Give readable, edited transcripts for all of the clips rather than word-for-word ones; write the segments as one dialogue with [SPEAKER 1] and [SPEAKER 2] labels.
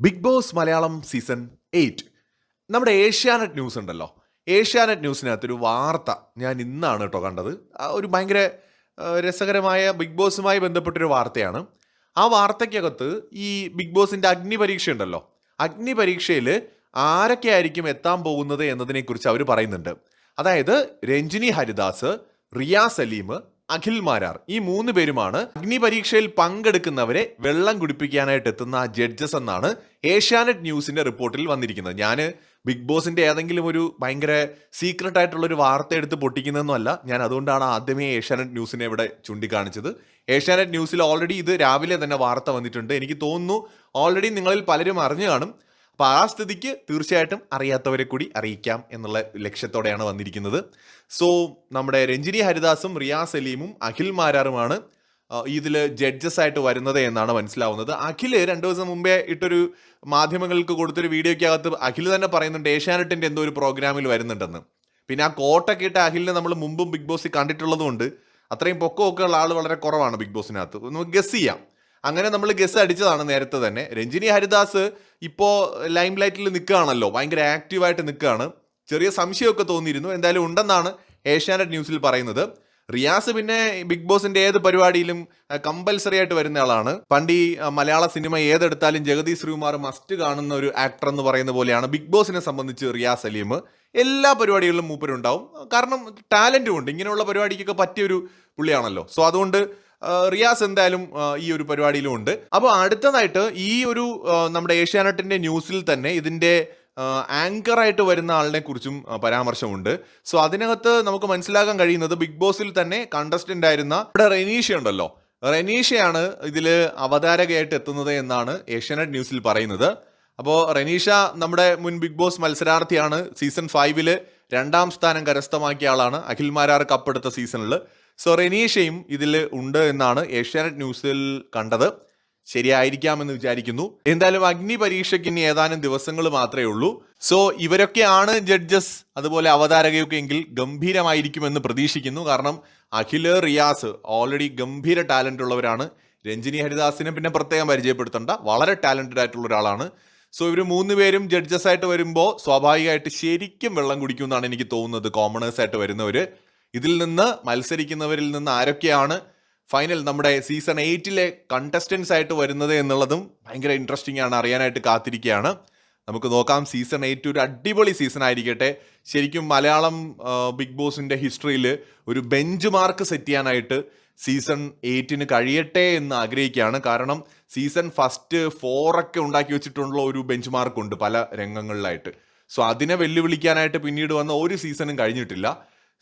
[SPEAKER 1] Big boss Malayalam season 8 നമ്മുടെ Asianet news ഉണ്ടല്ലോ. ഏഷ്യാനെറ്റ് ന്യൂസിനകത്തൊരു വാർത്ത ഞാൻ ഇന്നാണ് കേട്ടോ കണ്ടത്. ഒരു ഭയങ്കര രസകരമായ ബിഗ് ബോസുമായി ബന്ധപ്പെട്ടൊരു വാർത്തയാണ്. ആ വാർത്തയ്ക്കകത്ത് ഈ ബിഗ് ബോസിന്റെ അഗ്നിപരീക്ഷ ഉണ്ടല്ലോ, അഗ്നിപരീക്ഷയിൽ ആരൊക്കെ ആയിരിക്കും എത്താൻ പോകുന്നത് എന്നതിനെക്കുറിച്ച് അവർ പറയുന്നുണ്ട്. അതായത് രഞ്ജിനി ഹരിദാസ്, റിയ സലീം, അഖിൽ മാരാർ, ഈ 3 പേരുമാണ് അഗ്നിപരീക്ഷയിൽ പങ്കെടുക്കുന്നവരെ വെള്ളം കുടിപ്പിക്കാനായിട്ട് എത്തുന്ന ജഡ്ജസ് എന്നാണ് ഏഷ്യാനെറ്റ് ന്യൂസിന്റെ റിപ്പോർട്ടിൽ വന്നിരിക്കുന്നത്. ഞാൻ ബിഗ് ബോസിന്റെ ഏതെങ്കിലും ഒരു ഭയങ്കര സീക്രട്ട് ആയിട്ടുള്ള ഒരു വാർത്ത എടുത്ത് പൊട്ടിക്കുന്നതൊന്നുമല്ല. ഞാൻ അതുകൊണ്ടാണ് ആദ്യമേ ഏഷ്യാനെറ്റ് ന്യൂസിനെ ഇവിടെ ചൂണ്ടിക്കാണിച്ചത്. ഏഷ്യാനെറ്റ് ന്യൂസിൽ ഓൾറെഡി ഇത് രാവിലെ തന്നെ വാർത്ത വന്നിട്ടുണ്ട്. എനിക്ക് തോന്നുന്നു ഓൾറെഡി നിങ്ങളിൽ പലരും അറിഞ്ഞു കാണും. അപ്പോൾ ആ സ്ഥിതിക്ക് തീർച്ചയായിട്ടും അറിയാത്തവരെ കൂടി അറിയിക്കാം എന്നുള്ള ലക്ഷ്യത്തോടെയാണ് വന്നിരിക്കുന്നത്. സോ നമ്മുടെ രഞ്ജിനി ഹരിദാസും റിയ സലീമും അഖിൽ മാരാറുമാണ് ഇതിൽ ജഡ്ജസ് ആയിട്ട് വരുന്നത് എന്നാണ് മനസ്സിലാവുന്നത്. അഖിൽ 2 ദിവസം മുമ്പേ ഇട്ടൊരു മാധ്യമങ്ങൾക്ക് കൊടുത്തൊരു വീഡിയോയ്ക്കകത്ത് അഖിൽ തന്നെ പറയുന്നുണ്ട് ഏഷ്യാനെറ്റിന്റെ എന്തോ ഒരു പ്രോഗ്രാമിൽ വരുന്നുണ്ടെന്ന്. പിന്നെ ആ കോട്ടൊക്കെ ഇട്ട അഖിലിനെ നമ്മൾ മുമ്പും ബിഗ് ബോസിൽ കണ്ടിട്ടുള്ളത് കൊണ്ട് അത്രയും പൊക്കമൊക്കെ ഉള്ള ആൾ വളരെ കുറവാണ് ബിഗ് ബോസിനകത്ത്. നമുക്ക് ഗസ് ചെയ്യാം. അങ്ങനെ നമ്മൾ ഗസ് അടിച്ചതാണ് നേരത്തെ തന്നെ. രഞ്ജിനി ഹരിദാസ് ഇപ്പോൾ ലൈം ലൈറ്റിൽ നിൽക്കുകയാണല്ലോ, ഭയങ്കര ആക്റ്റീവായിട്ട് നിൽക്കുകയാണ്. ചെറിയ സംശയമൊക്കെ തോന്നിയിരുന്നു, എന്തായാലും ഉണ്ടെന്നാണ് ഏഷ്യാനെറ്റ് ന്യൂസിൽ പറയുന്നത്. റിയാസ് പിന്നെ ബിഗ് ബോസിന്റെ ഏത് പരിപാടിയിലും കമ്പൽസറി ആയിട്ട് വരുന്ന ആളാണ്. പണ്ട് ഈ മലയാള സിനിമ ഏതെടുത്താലും ജഗതി ശ്രീകുമാർ മസ്റ്റ് കാണുന്ന ഒരു ആക്ടർ എന്ന് പറയുന്ന പോലെയാണ് ബിഗ് ബോസിനെ സംബന്ധിച്ച് റിയാസ് സലീം. എല്ലാ പരിപാടികളിലും മൂപ്പരുണ്ടാവും, കാരണം ടാലന്റും ഉണ്ട്. ഇങ്ങനെയുള്ള പരിപാടിക്കൊക്കെ പറ്റിയൊരു പുള്ളിയാണല്ലോ. സോ അതുകൊണ്ട് റിയാസ് എന്തായാലും ഈ ഒരു പരിപാടിയിലും ഉണ്ട്. അപ്പോൾ അടുത്തതായിട്ട് ഈ ഒരു നമ്മുടെ ഏഷ്യാനെറ്റിന്റെ ന്യൂസിൽ തന്നെ ഇതിന്റെ ആങ്കറായിട്ട് വരുന്ന ആളിനെ കുറിച്ചും പരാമർശമുണ്ട്. സോ അതിനകത്ത് നമുക്ക് മനസ്സിലാക്കാൻ കഴിയുന്നത് ബിഗ് ബോസിൽ തന്നെ കണ്ടസ്റ്റന്റ് ആയിരുന്ന ഇവിടെ റെനീഷ ഉണ്ടല്ലോ, റെനീഷയാണ് ഇതിൽ അവതാരകയായിട്ട് എത്തുന്നത് എന്നാണ് ഏഷ്യാനെറ്റ് ന്യൂസിൽ പറയുന്നത്. അപ്പോൾ റെനീഷ നമ്മുടെ മുൻ ബിഗ് ബോസ് മത്സരാർത്ഥിയാണ്. സീസൺ 5 2ാം സ്ഥാനം കരസ്ഥമാക്കിയ ആളാണ്, അഖിൽ മാരാർ കപ്പെടുത്ത സീസണിൽ. സോ റെനീഷയും ഇതിൽ ഉണ്ട് എന്നാണ് ഏഷ്യാനെറ്റ് ന്യൂസിൽ കണ്ടത്. ശരിയായിരിക്കാമെന്ന് വിചാരിക്കുന്നു. എന്തായാലും അഗ്നി പരീക്ഷയ്ക്ക് ഇനി ഏതാനും ദിവസങ്ങൾ മാത്രമേ ഉള്ളൂ. സോ ഇവരൊക്കെയാണ് ജഡ്ജസ്, അതുപോലെ അവതാരകയൊക്കെ എങ്കിൽ ഗംഭീരമായിരിക്കുമെന്ന് പ്രതീക്ഷിക്കുന്നു. കാരണം അഖിൽ, റിയാസ് ഓൾറെഡി ഗംഭീര ടാലന്റ് ഉള്ളവരാണ്. രഞ്ജിനി ഹരിദാസിനെ പിന്നെ പ്രത്യേകം പരിചയപ്പെടുത്തേണ്ട, വളരെ ടാലന്റഡ് ആയിട്ടുള്ള ഒരാളാണ്. സോ ഇവർ 3 പേരും ജഡ്ജസ് ആയിട്ട് വരുമ്പോൾ സ്വാഭാവികമായിട്ട് ശരിക്കും വെള്ളം കുടിക്കും എന്നാണ് എനിക്ക് തോന്നുന്നത്. കോമണേഴ്സ് ആയിട്ട് വരുന്നവർ, ഇതിൽ നിന്ന് മത്സരിക്കുന്നവരിൽ നിന്ന് ആരൊക്കെയാണ് ഫൈനൽ നമ്മുടെ സീസൺ 8 കണ്ടസ്റ്റൻസ് ആയിട്ട് വരുന്നത് എന്നുള്ളതും ഭയങ്കര ഇൻട്രസ്റ്റിംഗ് ആണ്, അറിയാനായിട്ട് കാത്തിരിക്കുകയാണ്. നമുക്ക് നോക്കാം. സീസൺ 8 ഒരു അടിപൊളി സീസൺ ആയിരിക്കട്ടെ. ശരിക്കും മലയാളം ബിഗ് ബോസിന്റെ ഹിസ്റ്ററിയിൽ ഒരു ബെഞ്ച് മാർക്ക് സെറ്റ് ചെയ്യാനായിട്ട് സീസൺ 8 കഴിയട്ടെ എന്ന് ആഗ്രഹിക്കുകയാണ്. കാരണം സീസൺ 4 ഉണ്ടാക്കി വെച്ചിട്ടുള്ള ഒരു ബെഞ്ച് മാർക്ക് ഉണ്ട് പല രംഗങ്ങളിലായിട്ട്. സോ അതിനെ വെല്ലുവിളിക്കാനായിട്ട് പിന്നീട് വന്ന ഒരു സീസണും കഴിഞ്ഞിട്ടില്ല.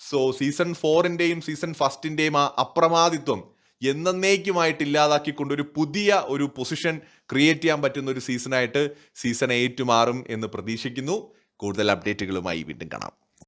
[SPEAKER 1] സോ സീസൺ 4ന്റെയും സീസൺ 1ന്റെയും ആ അപ്രമാദിത്വം എന്നേക്കുമായിട്ട് ഇല്ലാതാക്കിക്കൊണ്ട് ഒരു പുതിയ ഒരു പൊസിഷൻ ക്രിയേറ്റ് ചെയ്യാൻ പറ്റുന്ന ഒരു സീസണായിട്ട് സീസൺ 8 മാറും എന്ന് പ്രതീക്ഷിക്കുന്നു. കൂടുതൽ അപ്ഡേറ്റുകളുമായി വീണ്ടും കാണാം.